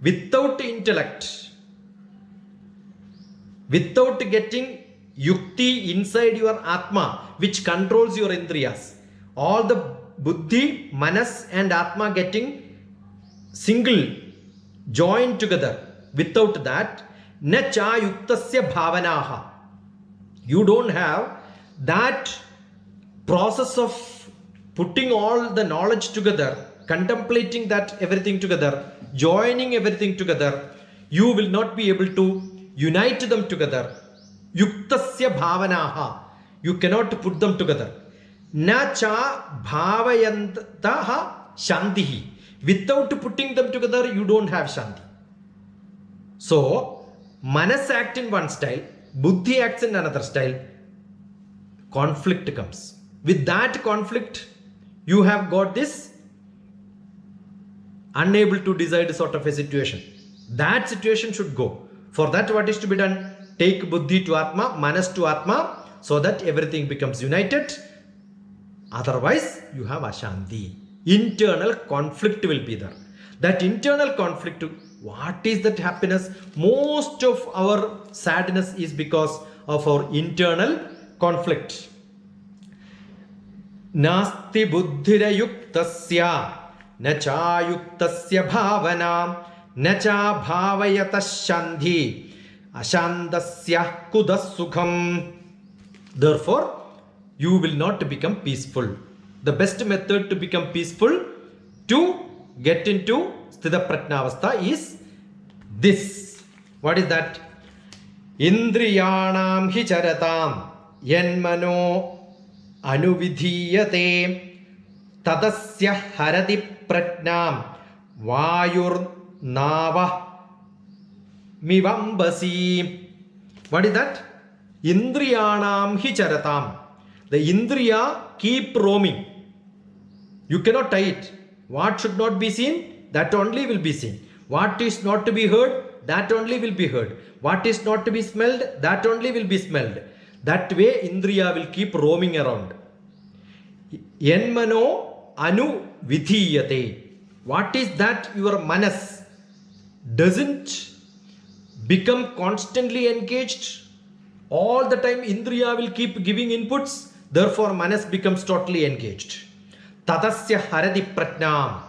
Without intellect, without getting yukti inside your Atma, which controls your Indriyas, all the buddhi, manas and Atma getting single, joined together. Without that, na cha yuktasya bhavanaha. You don't have that process of putting all the knowledge together, contemplating that everything together, joining everything together. You will not be able to unite them together. Yuktasya bhavanaha. You cannot put them together. Na cha bhavayantaha shantihi. Without putting them together, you don't have shanti. So, manas acts in one style, buddhi acts in another style. Conflict comes. With that conflict, you have got this unable to decide sort of a situation. That situation should go. For that, what is to be done? Take buddhi to Atma, manas to Atma, so that everything becomes united. Otherwise, you have Ashanti. Internal conflict will be there. That internal conflict, what is that happiness? Most of our sadness is because of our internal conflict. Nasti buddhira yuktasya nacha yuktasya bhavana nacha bhavayata shanti ashandasya kudasukham. Therefore, you will not become peaceful. The best method to become peaceful, to get into Sthita Prajnavastha, is this. What is that? Indriyanam hi charatam yanmano anuvidhiyate tadasya harati prajnam vayur nava mivambasi. What is that? Indriyanam hi charatam. The Indriya keep roaming. You cannot tie it. What should not be seen, that only will be seen. What is not to be heard, that only will be heard. What is not to be smelled, that only will be smelled. That way Indriya will keep roaming around. Yanmano anu vidhiyate. What is that? Your manas doesn't become constantly engaged. All the time Indriya will keep giving inputs. Therefore manas becomes totally engaged. Tadasya haradi prajnam.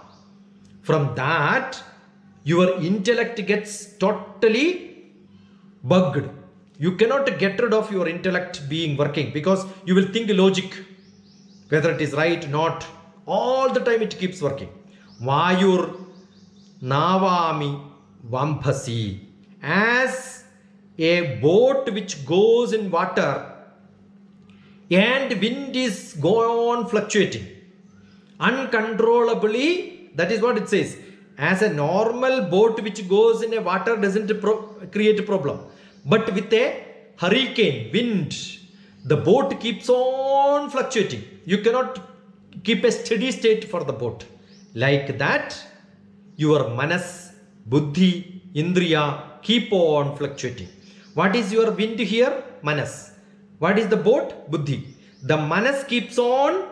From that, your intellect gets totally bugged. You cannot get rid of your intellect being working, because you will think logic, whether it is right or not. All the time it keeps working. Vayur navami vambhasi. As a boat which goes in water and wind is go on fluctuating uncontrollably. That is what it says. As a normal boat which goes in a water doesn't create a problem. But with a hurricane, wind, the boat keeps on fluctuating. You cannot keep a steady state for the boat. Like that, your manas, buddhi, indriya keep on fluctuating. What is your wind here? Manas. What is the boat? Buddhi. The manas keeps on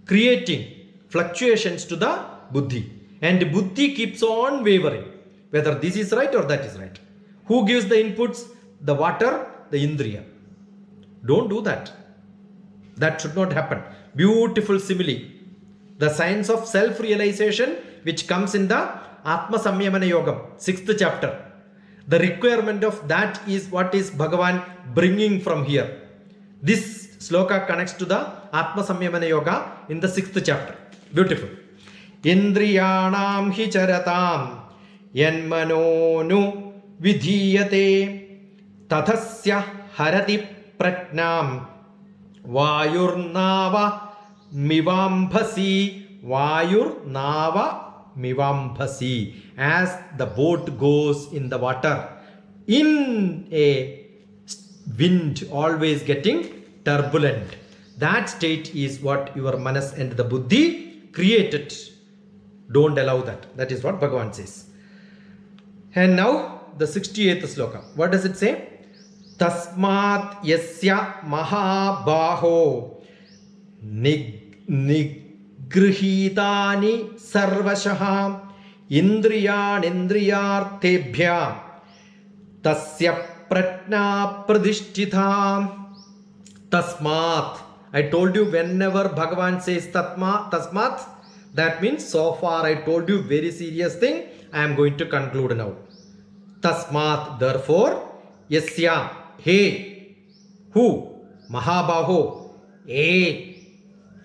creating fluctuations to the buddhi. And buddhi keeps on wavering. Whether this is right or that is right. Who gives the inputs? The water, the indriya. Don't do that. That should not happen. Beautiful simile. The science of self-realization which comes in the Atma Samyamana Yogam, 6th chapter. The requirement of that is what is Bhagavan bringing from here. This sloka connects to the Atma Samyamana Yoga in the 6th chapter. Beautiful. Indriyanam hi charatam yanmanonu vidhiyate tathasya harati pratnam vayurnava mivambhasi. Vayurnava mivambhasi. As the boat goes in the water in a wind always getting turbulent. That state is what your manas and the buddhi created. Don't allow that. That is what Bhagavan says. And now the 68th sloka. What does it say? Tasmat yasya mahabaho nigrihitani sarvashah indriyanindriyartebhya tasya pratna pradishtitham. Tasmat. I told you whenever Bhagavan says tasmat, that means so far I told you very serious thing. I am going to conclude now. Tasmat, therefore, yasya, hey, who? Mahabaho, a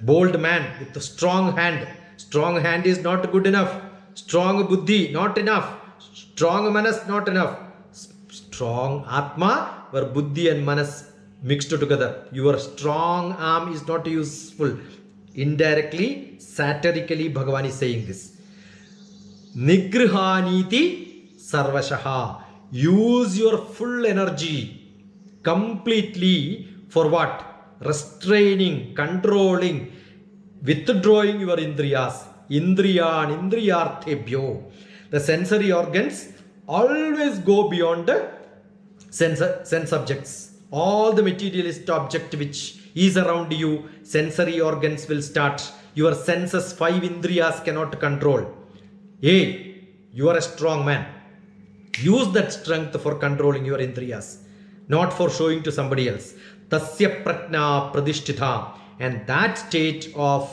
bold man with a strong hand. Strong hand is not good enough. Strong buddhi, not enough. Strong manas, not enough. Strong atma, where buddhi and manas mixed together. Your strong arm is not useful. Indirectly, satirically, Bhagavan is saying this. Nigrihaniti sarvashaha. Use your full energy completely for what? Restraining, controlling, withdrawing your indriyas. Indriyan, indriyarthebhyo. The sensory organs always go beyond the sense objects. All the materialist object which is around you, sensory organs will start. Your senses, 5 indriyas cannot control. Hey, you are a strong man. Use that strength for controlling your indriyas, not for showing to somebody else. Tasya pratna pradishtitha. And that state of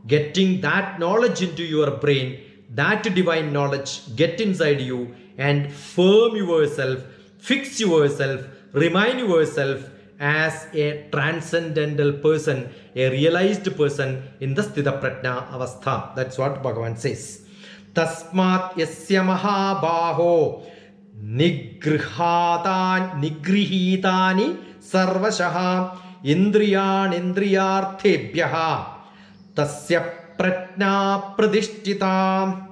getting that knowledge into your brain, that divine knowledge, get inside you and firm yourself, fix yourself, remind yourself as a transcendental person, a realized person in the Sthita Pratna Avastha. That's what Bhagavan says. Tasmat yasya mahabaho nigrihitani sarvashaha indriyanindriyarthebhyaha tasya pratna pradishtita.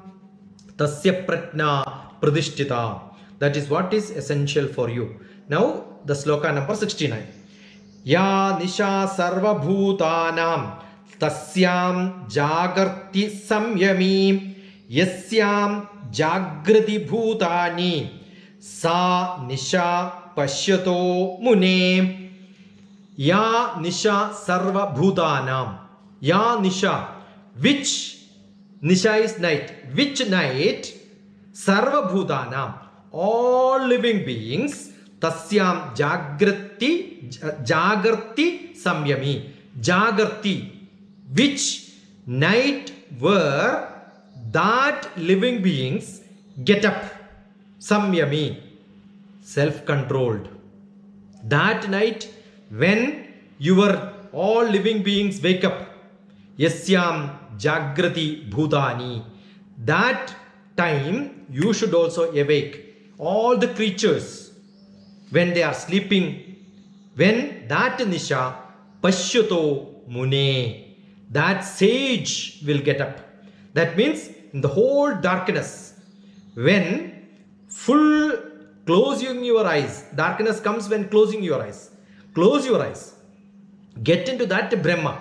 Tasya pratna pradishtita. That is what is essential for you. Now the sloka number 69. Ya nisha sarva bhutanam tasyam jagarti samyami yasyam jagrati bhutani sa nisha pashyato mune. Ya nisha sarva bhutanam. Ya nisha. Which nisha is night? Which night? Sarva bhutanam. All living beings. Tasyam jagarti samyami. Jagarti. Which night where that living beings get up. Samyami. Self-controlled. That night when your all living beings wake up. Yasyam jagrati bhutani. That time you should also awake. All the creatures when they are sleeping, when that nisha pashyato mune, that sage will get up. That means in the whole darkness, when full closing your eyes, darkness comes when closing your eyes. Close your eyes. Get into that Brahma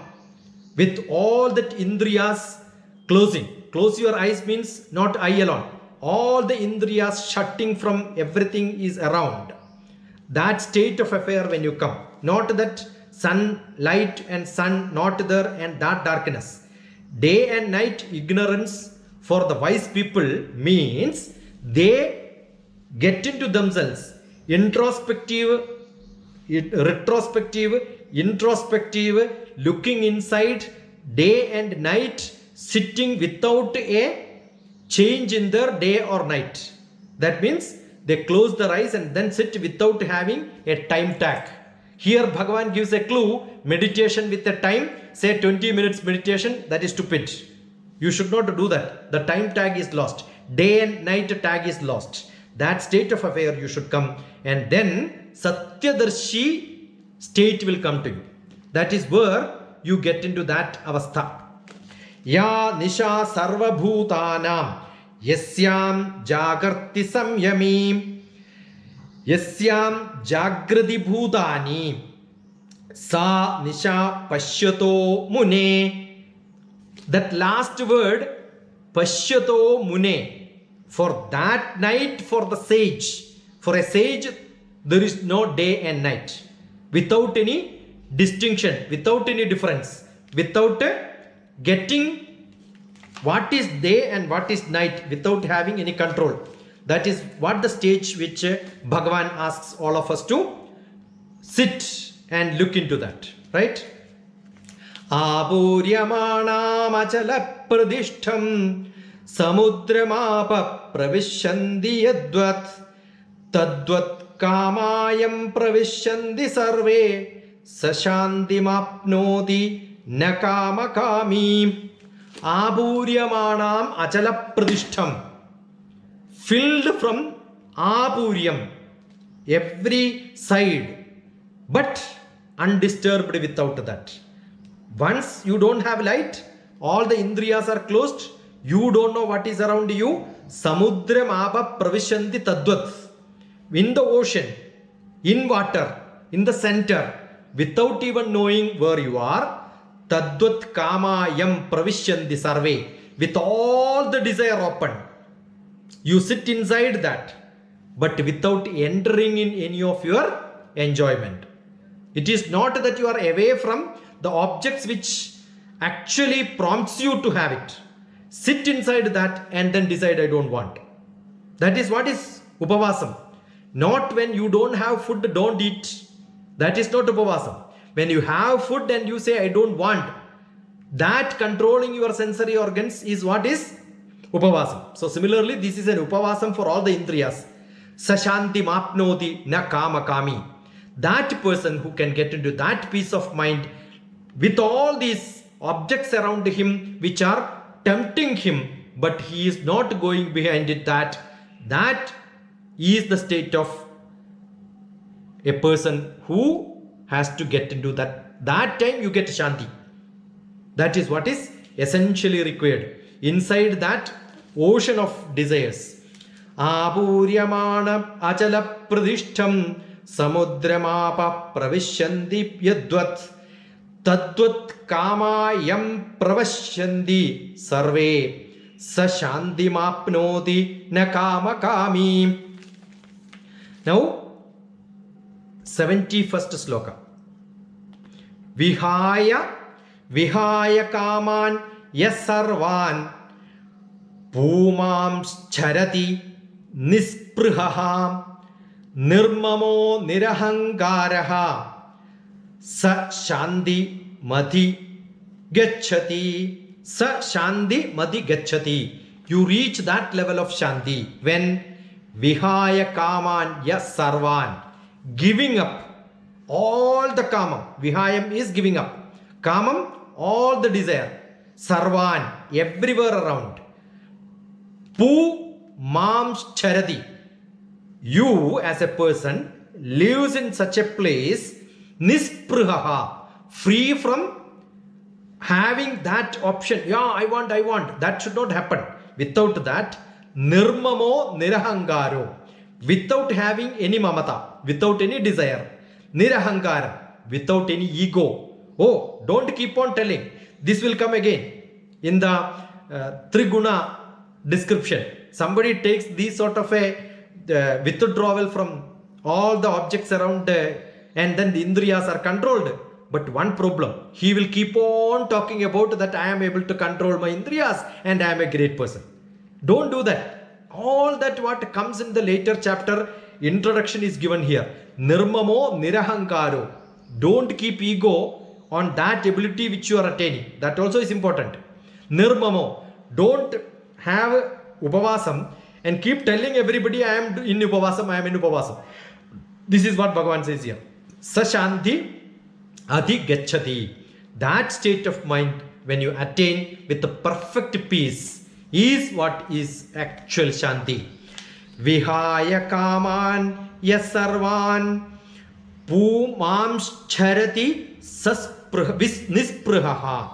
with all that Indriyas closing. Close your eyes means not eye alone. All the Indriyas shutting from everything is around. That state of affair when you come. Not that sunlight and sun not there and that darkness. Day and night ignorance for the wise people means they get into themselves. Introspective, retrospective, introspective, looking inside, day and night, sitting without a change in their day or night. That means they close their eyes and then sit without having a time tag. Here Bhagavan gives a clue, meditation with a time, say 20 minutes meditation, that is stupid. You should not do that. The time tag is lost. Day and night tag is lost. That state of affair you should come, and then Satyadarshi state will come to you. That is where you get into that avastha. Ya nisha sarva bhutanam yasyam jagarti samyami yasyam jagrati bhutani sa nisha pashyato mune. That last word, pashyato mune, for that night, for the sage, for a sage there is no day and night, without any distinction, without any difference, without getting what is day and what is night, without having any control. That is what the stage which Bhagavan asks all of us to sit and look into that, right? Aburyamanam achala pradishtham samudramapa pravishandi yadvat tadvat kamayam pravishandi sarve sashanti mapnoti nakama kami. Aburyamanam achala pradishtham, filled from apuryam, every side, but undisturbed without that. Once you don't have light, all the indriyas are closed, you don't know what is around you. Samudram apa pravishanti tadvat, in the ocean, in water, in the center, without even knowing where you are. Tadvat kama yam pravishanti sarve, with all the desire open. You sit inside that, but without entering in any of your enjoyment. It is not that you are away from the objects which actually prompts you to have it. Sit inside that and then decide, I don't want. That is what is upavasam. Not when you don't have food, don't eat. That is not upavasam. When you have food and you say, I don't want, that controlling your sensory organs is what is upavasam. So similarly, this is an upavasam for all the indriyas. Sashanti mapnoti na kama kami. That person who can get into that peace of mind with all these objects around him which are tempting him, but he is not going behind it, that is the state of a person who has to get into that. That time you get shanti. That is what is essentially required. Inside that ocean of desires. Apuryamana achala pradishtham samudramapa pravishyanti yadvat tadvat kama yam pravashyandi sarve sashanti mapnoti na kama kami. Now 71st sloka. Vihaya kaman yasarvan Pumam charati nisprihaham nirmamo nirahangaraha sa shanti madhi gacchati. Sa shanti madhi gacchati. You reach that level of shanti when vihaya kaman yas sarvan, giving up all the kamam. Vihayam is giving up. Kamam, all the desire. Sarvan, everywhere around. Pu mams charati. You as a person lives in such a place, nisprihaha, free from having that option. Yeah, I want. That should not happen. Without that, nirmamo nirahankaro, without having any mamata, without any desire, nirahankara, without any ego. Oh, don't keep on telling. This will come again in the Triguna description. Somebody takes this sort of a withdrawal from all the objects around and then the indriyas are controlled. But one problem, he will keep on talking about that I am able to control my indriyas and I am a great person. Don't do that. All that what comes in the later chapter, introduction is given here. Nirmamo nirahankaro. Don't keep ego on that ability which you are attaining. That also is important. Nirmamo. Don't have upavasam and keep telling everybody I am in upavasam, I am in upavasam. This is what Bhagavan says here. Sashanti Adi Gachati. That state of mind when you attain with the perfect peace is what is actual Shanti. Vihaya Kaman Yasarvan Pumamscharati Nisprihaha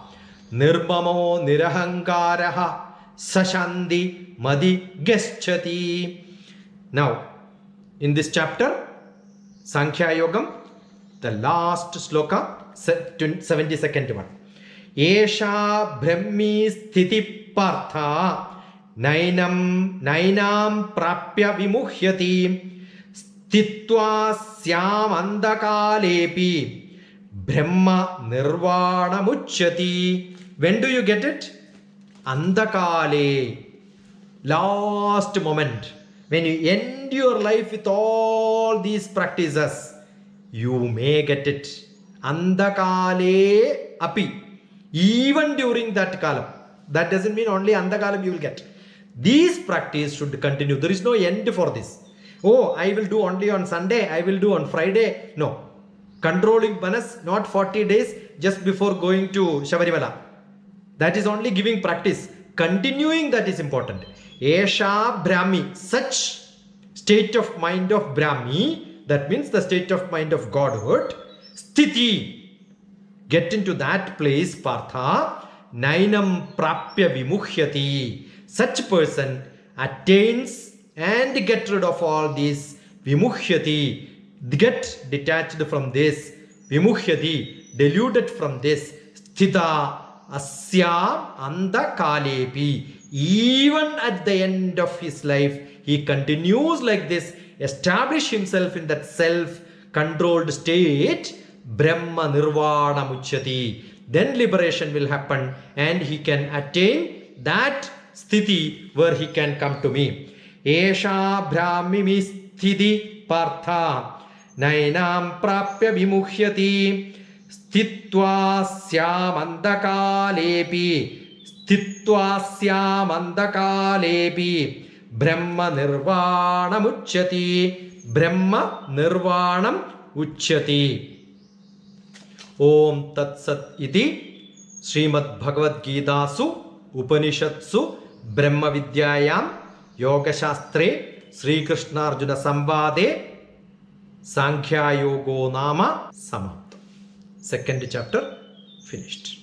Nirmamo Nirahankaraha Sashanti Madi Gachati. Now, in this chapter, Sankhya Yogam, the last sloka, 72nd one. Esha Brahmi Sthiti Partha Nainam Prapya Vimuhyati Stitva Syam Andakalepi Brahma Nirvana Muchyati. When do you get it? Andakale. Last moment. When you end your life with all these practices, you may get it. Andakale api. Even during that kalam. That doesn't mean only andakalam you will get. These practice should continue. There is no end for this. Oh, I will do only on Sunday. I will do on Friday. No. Controlling manas, not 40 days just before going to Shabarimala. That is only giving practice. Continuing, that is important. Esha Brahmi. Such state of mind of Brahmi, that means the state of mind of Godhood. Sthiti. Get into that place, Partha. Nainam Prapya Vimuhyati. Such person attains and get rid of all these. Vimuhyati. Get detached from this. Vimuhyati. Deluded from this. Sthita Asyam Andakalepi. Even at the end of his life, he continues like this, establish himself in that self-controlled state. Brahma Nirvana Muchyati. Then liberation will happen and he can attain that sthiti where he can come to me. Esha Brahmi Sthiti Partha Nainam Prapya Vimuhyati Stitva Syamandakalepi Stitva Syamandakalepi Brahma Nirvana Muchyati. Brahma Nirvanam Uchyati. Om Tat Sat Iti Srimad Bhagavad Gitasu Upanishatsu Brahma Vidyayam Yoga Shastre Sri Krishna Arjuna Samvade Sankhya Yogo Nama Samapta. Second chapter finished.